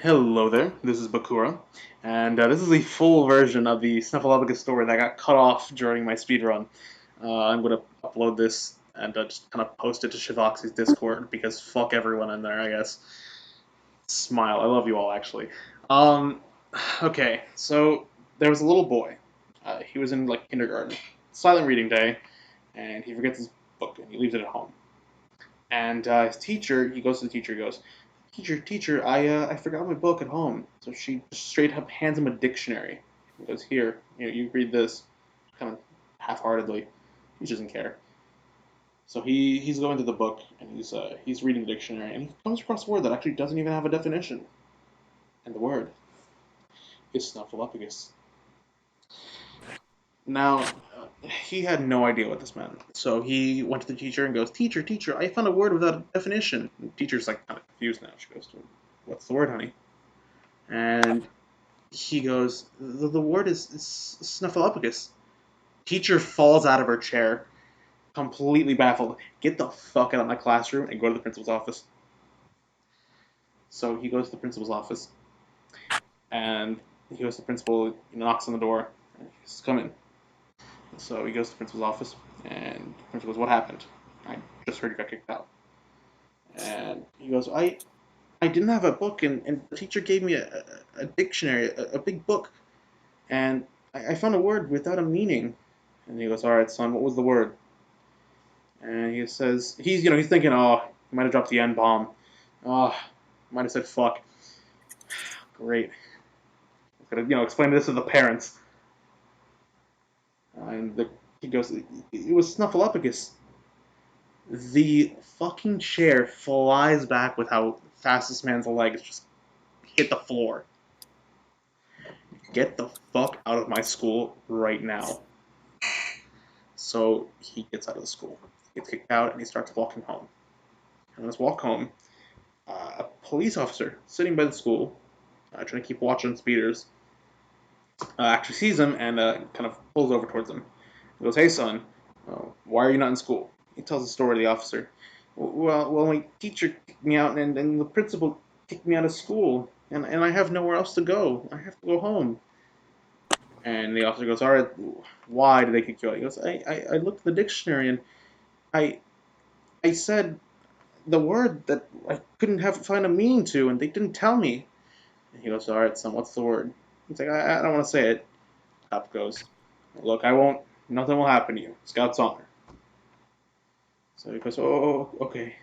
Hello there, this is Bakura, and this is the full version of the Snuffalupagus story that got cut off during my speedrun. I'm going to upload this and just kind of post it to Shivoxy's Discord, because fuck everyone in there, I guess. Smile, I love you all, actually. Um, okay, so there was a little boy. He was in, like, kindergarten. Silent reading day, and he forgets his book, and he leaves it at home. And his teacher, he goes to the teacher, he goes, Teacher, I forgot my book at home. So she straight up hands him a dictionary. He goes, here, you read this, kind of half-heartedly. He doesn't care. So he's going to the book and he's reading the dictionary and he comes across a word that actually doesn't even have a definition. And the word is Snuffleupagus. Now, he had no idea what this meant. So he went to the teacher and goes, Teacher, I found a word without a definition. And the teacher's like kind of confused now. She goes, what's the word, honey? And he goes, the word is Snuffalupagus. Teacher falls out of her chair, completely baffled. Get the fuck out of my classroom and go to the principal's office. So he goes to the principal's office, and he goes to the principal, he knocks on the door, and he says, come in. So he goes to the principal's office, and the principal goes, what happened? I just heard you got kicked out. And he goes, I didn't have a book, and the teacher gave me a dictionary, a big book, and I found a word without a meaning. And he goes, all right, son, what was the word? And he says, he's thinking, oh, he might have dropped the N-bomb. Oh, might have said fuck. Great. He's gonna, explain this to the parents. And he goes, it was Snuffleupagus. The fucking chair flies back with how fast this man's legs just hit the floor. Get the fuck out of my school right now. So he gets out of the school. He gets kicked out and he starts walking home. And on his walk home, a police officer sitting by the school, trying to keep watch on speeders, actually sees him and kind of pulls over towards him. He goes, hey son, why are you not in school? He tells the story to the officer. Well, my teacher kicked me out and the principal kicked me out of school. And I have nowhere else to go. I have to go home. And the officer goes, all right, why did they kick you out? He goes, I looked at the dictionary and I said the word that I couldn't find a meaning to, and they didn't tell me. And he goes, all right, son, what's the word? He's like, I don't want to say it. Cop goes, look, I won't. Nothing will happen to you. Scout's honor. So he goes, oh, okay.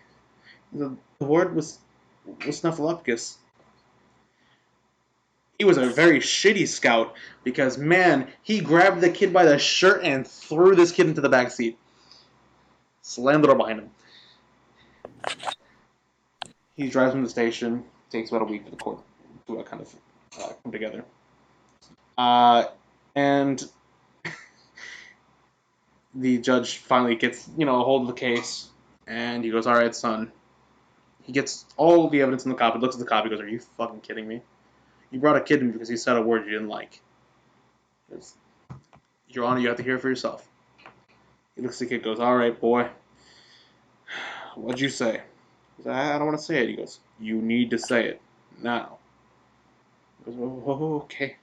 The word was Snuffleupagus. He was a very shitty scout because, man, he grabbed the kid by the shirt and threw this kid into the back seat. Slammed the door behind him. He drives him to the station. Takes about a week for the court to kind of come together. And the judge finally gets, a hold of the case, and he goes, all right, son. He gets all the evidence in the copy, looks at the copy, goes, are you fucking kidding me? You brought a kid in because he said a word you didn't like. He goes, Your Honor, you have to hear it for yourself. He looks at the kid, goes, all right, boy. What'd you say? He goes, I don't want to say it. He goes, you need to say it now. He goes, oh, okay.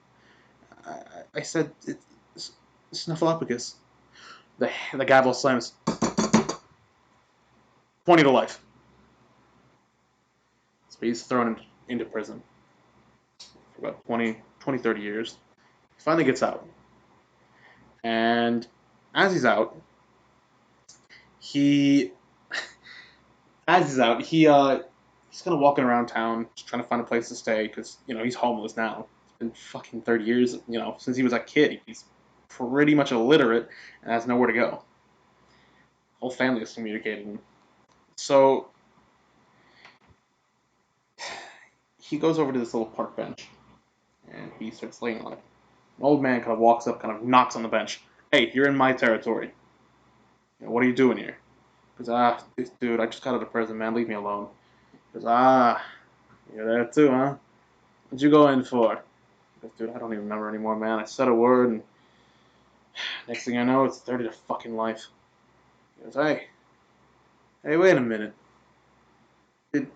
I said it's Snuffleupagus. The gavel slams. 20 to life. So he's thrown into prison for about 20, 30 years. He finally gets out. And as he's out, he's kind of walking around town, just trying to find a place to stay, because, he's homeless now. It's been fucking 30 years, since he was a kid. He's pretty much illiterate and has nowhere to go. Whole family is communicating. So he goes over to this little park bench, and he starts laying on it. An old man kind of walks up, kind of knocks on the bench. Hey, you're in my territory. What are you doing here? He goes, dude, I just got out of prison, man. Leave me alone. He goes, you're there too, huh? What'd you go in for? He goes, dude, I don't even remember anymore, man. I said a word, and next thing I know, it's 30 to fucking life. He goes, hey, wait a minute. Did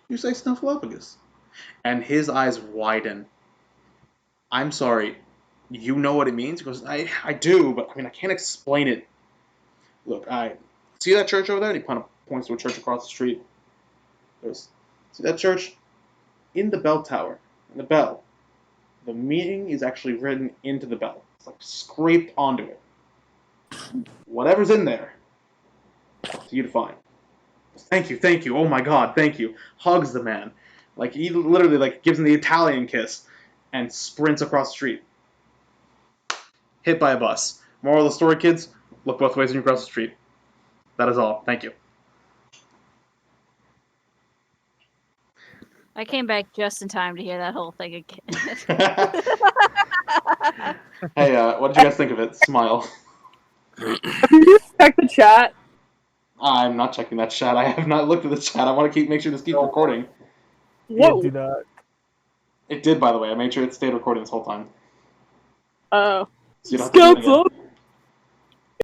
you say Snuffleupagus? And his eyes widen. I'm sorry, you know what it means? He goes, I do, but I mean, I can't explain it. Look, I see that church over there? And he kind of points to a church across the street. He goes, see that church? In the bell tower, in the bell, the meaning is actually written into the bell. It's like scraped onto it. Whatever's in there, up to you to find. Thank you, oh my god, thank you. Hugs the man. Like, he literally, like, gives him the Italian kiss and sprints across the street. Hit by a bus. Moral of the story, kids, look both ways when you cross the street. That is all. Thank you. I came back just in time to hear that whole thing again. Hey, what did you guys think of it? Smile. Have you just checked the chat? I'm not checking that chat. I have not looked at the chat. I want to make sure this keeps recording. What? Do not. It did, by the way. I made sure it stayed recording this whole time. Oh. So you don't have to do it again. Skeleton!